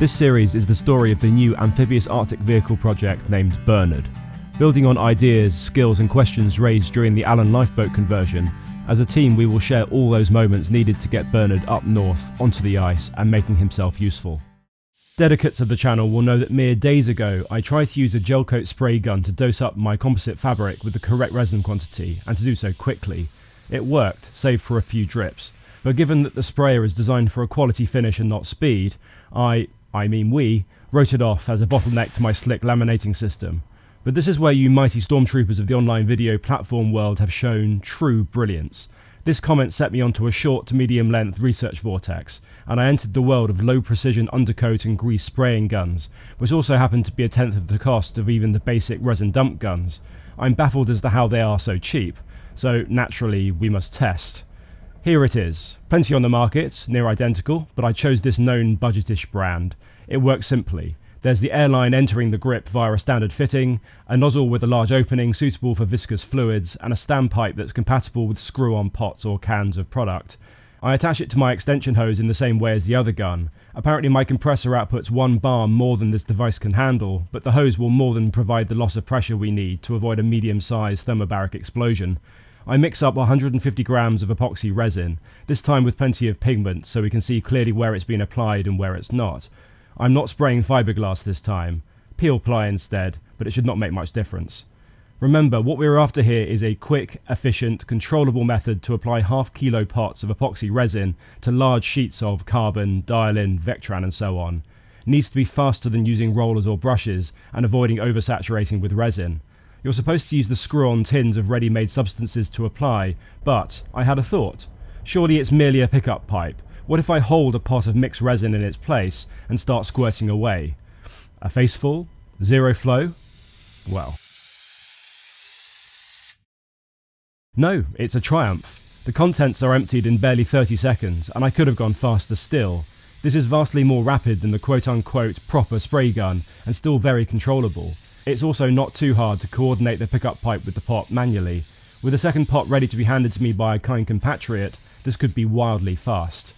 This series is the story of the new amphibious Arctic vehicle project named Bernard. Building on ideas, skills and questions raised during the Allen lifeboat conversion, as a team we will share all those moments needed to get Bernard up north, onto the ice and making himself useful. Dedicates of the channel will know that mere days ago I tried to use a gel coat spray gun to dose up my composite fabric with the correct resin quantity, and to do so quickly. It worked, save for a few drips, but given that the sprayer is designed for a quality finish and not speed, we, wrote it off as a bottleneck to my slick laminating system. But this is where you mighty stormtroopers of the online video platform world have shown true brilliance. This comment set me onto a short to medium length research vortex, and I entered the world of low precision undercoat and grease spraying guns, which also happened to be a tenth of the cost of even the basic resin dump guns. I'm baffled as to how they are so cheap, so naturally we must test. Here it is. Plenty on the market, near identical, but I chose this known budgetish brand. It works simply. There's the airline entering the grip via a standard fitting, a nozzle with a large opening suitable for viscous fluids, and a standpipe that's compatible with screw-on pots or cans of product. I attach it to my extension hose in the same way as the other gun. Apparently my compressor outputs 1 bar more than this device can handle, but the hose will more than provide the loss of pressure we need to avoid a medium-sized thermobaric explosion. I mix up 150 grams of epoxy resin, this time with plenty of pigment so we can see clearly where it's been applied and where it's not. I'm not spraying fiberglass this time, peel ply instead, but it should not make much difference. Remember, what we're after here is a quick, efficient, controllable method to apply half-kilo pots of epoxy resin to large sheets of carbon, dial-in, Vectran and so on. It needs to be faster than using rollers or brushes and avoiding oversaturating with resin. You're supposed to use the screw-on tins of ready-made substances to apply, but I had a thought. Surely it's merely a pickup pipe. What if I hold a pot of mixed resin in its place and start squirting away? A faceful? Zero flow? Well. No, it's a triumph. The contents are emptied in barely 30 seconds, and I could have gone faster still. This is vastly more rapid than the quote-unquote proper spray gun, and still very controllable. It's also not too hard to coordinate the pickup pipe with the pot manually. With a second pot ready to be handed to me by a kind compatriot, this could be wildly fast.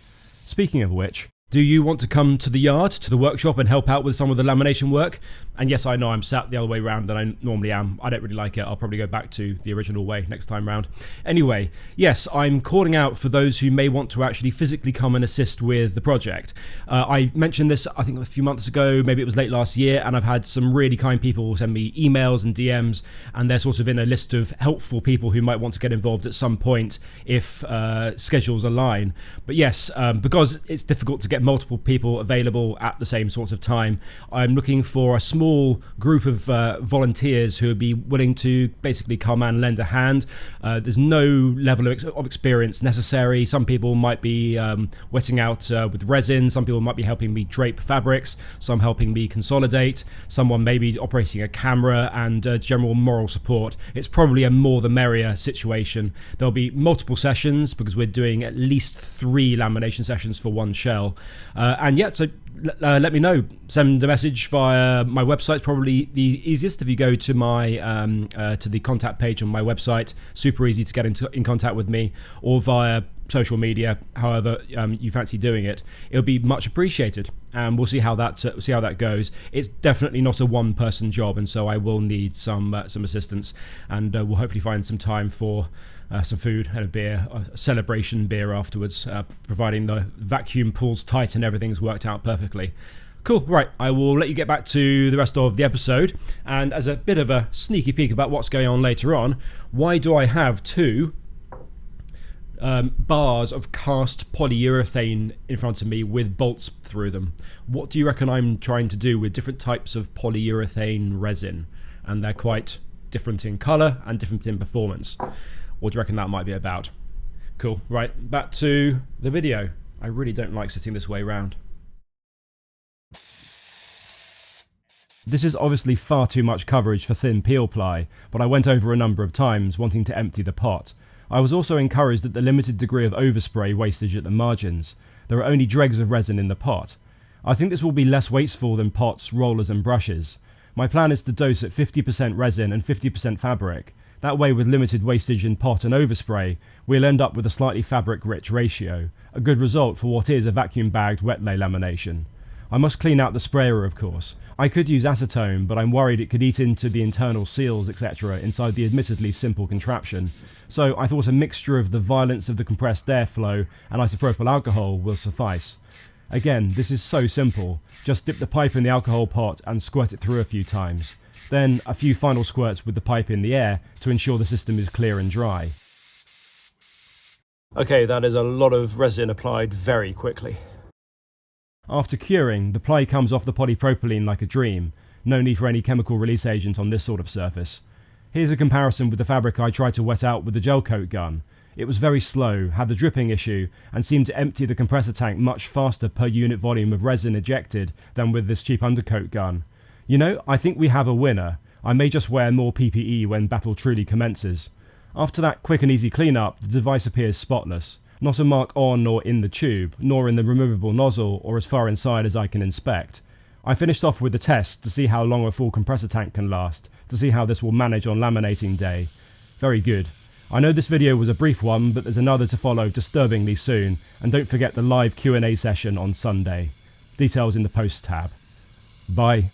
Speaking of which, do you want to come to the yard, to the workshop and help out with some of the lamination work? And yes, I know I'm sat the other way round than I normally am. I don't really like it. I'll probably go back to the original way next time round. Anyway, yes, I'm calling out for those who may want to actually physically come and assist with the project. I mentioned this, I think, a few months ago, maybe it was late last year, and I've had some really kind people send me emails and DMs, and they're sort of in a list of helpful people who might want to get involved at some point if schedules align. But yes, because it's difficult to get multiple people available at the same sort of time, I'm looking for a small group of volunteers who would be willing to basically come and lend a hand. There's no level of experience necessary. Some people might be wetting out with resin, some people might be helping me drape fabrics, some helping me consolidate, someone may be operating a camera, and general moral support. It's probably a more the merrier situation. There'll be multiple sessions because we're doing at least 3 lamination sessions for one shell. So let me know. Send a message via my website. Probably the easiest if you go to my to the contact page on my website. Super easy to get in contact with me, or via social media. However you fancy doing it, it'll be much appreciated, and we'll see how that goes. It's definitely not a one-person job, and so I will need some assistance, and we'll hopefully find some time for some food and a beer, a celebration beer afterwards, providing the vacuum pulls tight and everything's worked out perfectly. Cool, right, I will let you get back to the rest of the episode, and as a bit of a sneaky peek about what's going on later on, why do I have 2 bars of cast polyurethane in front of me with bolts through them? What do you reckon I'm trying to do with different types of polyurethane resin? And they're quite different in colour and different in performance. What do you reckon that might be about? Cool, right, back to the video. I really don't like sitting this way round. This is obviously far too much coverage for thin peel ply, but I went over a number of times wanting to empty the pot. I was also encouraged at the limited degree of overspray wastage at the margins. There are only dregs of resin in the pot. I think this will be less wasteful than pots, rollers and brushes. My plan is to dose at 50% resin and 50% fabric. That way, with limited wastage in pot and overspray, we'll end up with a slightly fabric-rich ratio, a good result for what is a vacuum-bagged wet lay lamination. I must clean out the sprayer, of course. I could use acetone, but I'm worried it could eat into the internal seals, etc. inside the admittedly simple contraption. So I thought a mixture of the violence of the compressed airflow and isopropyl alcohol will suffice. Again, this is so simple. Just dip the pipe in the alcohol pot and squirt it through a few times. Then a few final squirts with the pipe in the air to ensure the system is clear and dry. Okay, that is a lot of resin applied very quickly. After curing, the ply comes off the polypropylene like a dream. No need for any chemical release agent on this sort of surface. Here's a comparison with the fabric I tried to wet out with the gel coat gun. It was very slow, had the dripping issue, and seemed to empty the compressor tank much faster per unit volume of resin ejected than with this cheap undercoat gun. You know, I think we have a winner. I may just wear more PPE when battle truly commences. After that quick and easy cleanup, the device appears spotless. Not a mark on or in the tube, nor in the removable nozzle or as far inside as I can inspect. I finished off with the test to see how long a full compressor tank can last, to see how this will manage on laminating day. Very good. I know this video was a brief one, but there's another to follow disturbingly soon, and don't forget the live Q&A session on Sunday. Details in the post tab. Bye.